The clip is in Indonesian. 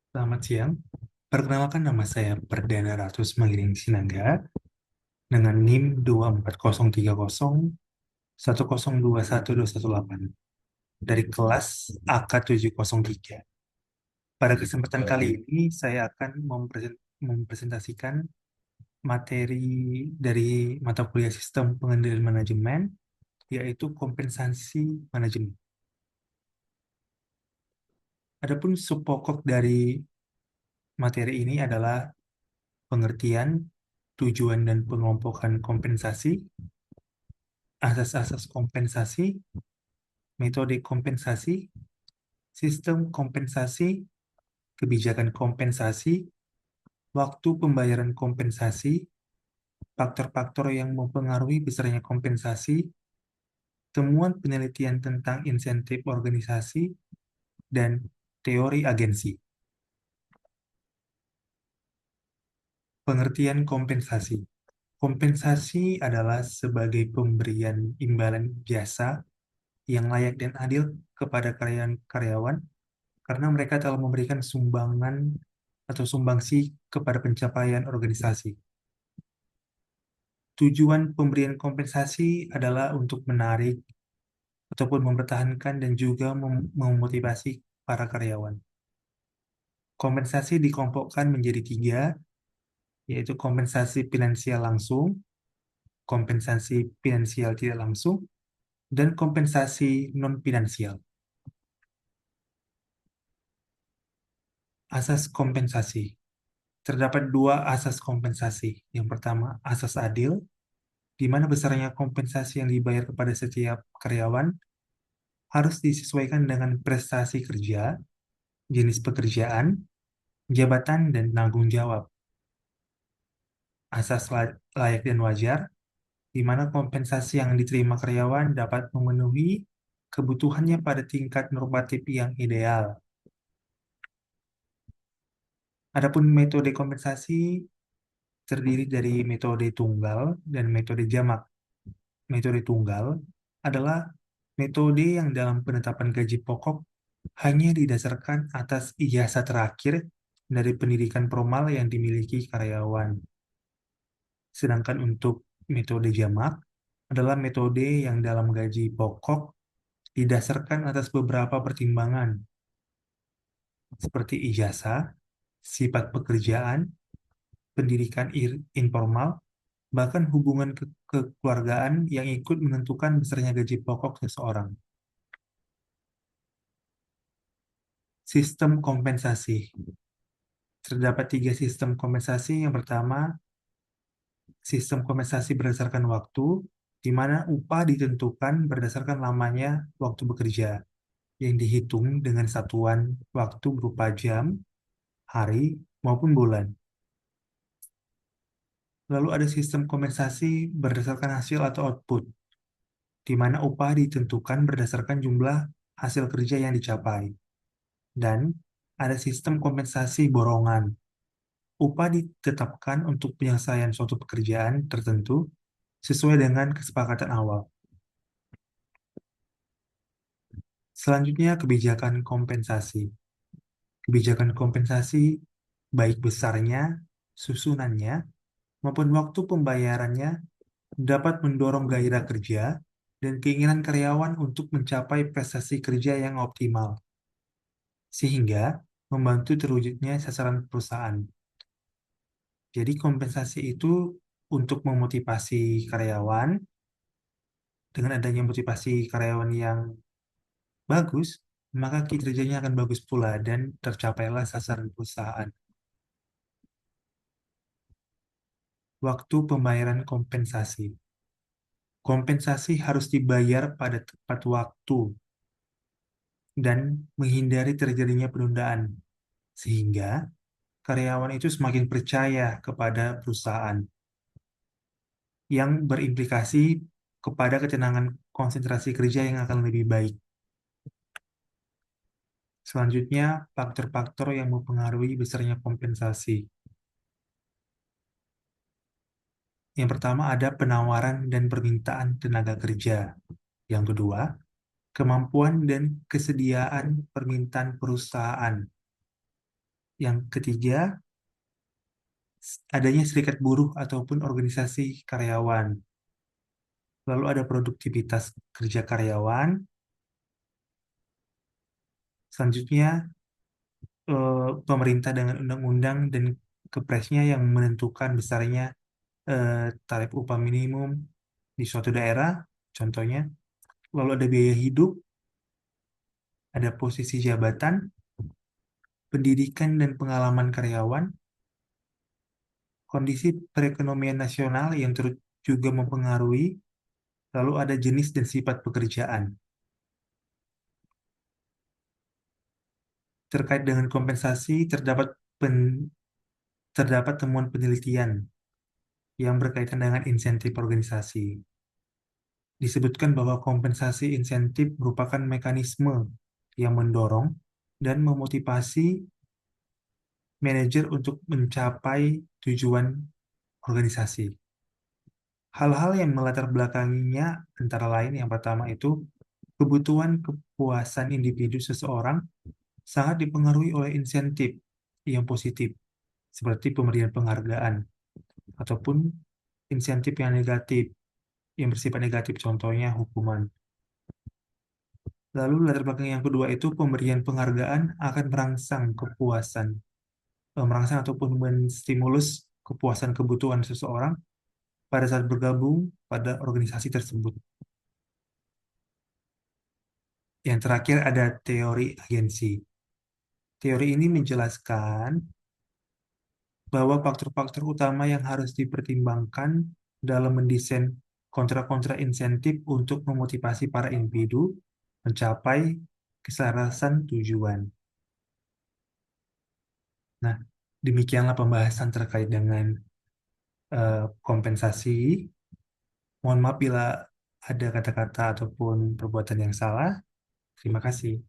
Selamat siang. Perkenalkan nama saya Perdana Ratus Mangiring Sinaga dengan NIM 2403010212128 dari kelas AK703. Pada kesempatan kali ini saya akan mempresentasikan materi dari mata kuliah Sistem Pengendalian Manajemen, yaitu kompensasi manajemen. Adapun subpokok dari materi ini adalah pengertian, tujuan dan pengelompokan kompensasi, asas-asas kompensasi, metode kompensasi, sistem kompensasi, kebijakan kompensasi, waktu pembayaran kompensasi, faktor-faktor yang mempengaruhi besarnya kompensasi, temuan penelitian tentang insentif organisasi, dan teori agensi. Pengertian kompensasi. Kompensasi adalah sebagai pemberian imbalan jasa yang layak dan adil kepada karyawan karena mereka telah memberikan sumbangan atau sumbangsi kepada pencapaian organisasi. Tujuan pemberian kompensasi adalah untuk menarik ataupun mempertahankan dan juga memotivasi para karyawan. Kompensasi dikelompokkan menjadi tiga, yaitu kompensasi finansial langsung, kompensasi finansial tidak langsung, dan kompensasi non-finansial. Asas kompensasi. Terdapat dua asas kompensasi. Yang pertama, asas adil, di mana besarnya kompensasi yang dibayar kepada setiap karyawan harus disesuaikan dengan prestasi kerja, jenis pekerjaan, jabatan, dan tanggung jawab. Asas layak dan wajar, di mana kompensasi yang diterima karyawan dapat memenuhi kebutuhannya pada tingkat normatif yang ideal. Adapun metode kompensasi terdiri dari metode tunggal dan metode jamak. Metode tunggal adalah metode yang dalam penetapan gaji pokok hanya didasarkan atas ijazah terakhir dari pendidikan formal yang dimiliki karyawan. Sedangkan untuk metode jamak adalah metode yang dalam gaji pokok didasarkan atas beberapa pertimbangan, seperti ijazah, sifat pekerjaan, pendidikan informal, bahkan hubungan kekeluargaan yang ikut menentukan besarnya gaji pokok seseorang. Sistem kompensasi. Terdapat tiga sistem kompensasi. Yang pertama, sistem kompensasi berdasarkan waktu, di mana upah ditentukan berdasarkan lamanya waktu bekerja, yang dihitung dengan satuan waktu berupa jam, hari, maupun bulan. Lalu ada sistem kompensasi berdasarkan hasil atau output, di mana upah ditentukan berdasarkan jumlah hasil kerja yang dicapai. Dan ada sistem kompensasi borongan. Upah ditetapkan untuk penyelesaian suatu pekerjaan tertentu sesuai dengan kesepakatan awal. Selanjutnya, kebijakan kompensasi. Kebijakan kompensasi, baik besarnya, susunannya, maupun waktu pembayarannya, dapat mendorong gairah kerja dan keinginan karyawan untuk mencapai prestasi kerja yang optimal, sehingga membantu terwujudnya sasaran perusahaan. Jadi kompensasi itu untuk memotivasi karyawan, dengan adanya motivasi karyawan yang bagus, maka kinerjanya akan bagus pula dan tercapailah sasaran perusahaan. Waktu pembayaran kompensasi. Kompensasi harus dibayar pada tepat waktu dan menghindari terjadinya penundaan, sehingga karyawan itu semakin percaya kepada perusahaan, yang berimplikasi kepada ketenangan konsentrasi kerja yang akan lebih baik. Selanjutnya, faktor-faktor yang mempengaruhi besarnya kompensasi. Yang pertama ada penawaran dan permintaan tenaga kerja. Yang kedua, kemampuan dan kesediaan permintaan perusahaan. Yang ketiga, adanya serikat buruh ataupun organisasi karyawan. Lalu ada produktivitas kerja karyawan. Selanjutnya, pemerintah dengan undang-undang dan kepresnya yang menentukan besarnya tarif upah minimum di suatu daerah, contohnya. Lalu ada biaya hidup, ada posisi jabatan, pendidikan dan pengalaman karyawan, kondisi perekonomian nasional yang turut juga mempengaruhi, lalu ada jenis dan sifat pekerjaan. Terkait dengan kompensasi, terdapat temuan penelitian yang berkaitan dengan insentif organisasi. Disebutkan bahwa kompensasi insentif merupakan mekanisme yang mendorong dan memotivasi manajer untuk mencapai tujuan organisasi. Hal-hal yang melatar belakanginya antara lain yang pertama itu kebutuhan kepuasan individu seseorang sangat dipengaruhi oleh insentif yang positif seperti pemberian penghargaan ataupun insentif yang negatif yang bersifat negatif contohnya hukuman. Lalu latar belakang yang kedua itu pemberian penghargaan akan merangsang ataupun menstimulus kepuasan kebutuhan seseorang pada saat bergabung pada organisasi tersebut. Yang terakhir ada teori agensi. Teori ini menjelaskan bahwa faktor-faktor utama yang harus dipertimbangkan dalam mendesain kontra-kontra insentif untuk memotivasi para individu mencapai keselarasan tujuan. Nah, demikianlah pembahasan terkait dengan kompensasi. Mohon maaf bila ada kata-kata ataupun perbuatan yang salah. Terima kasih.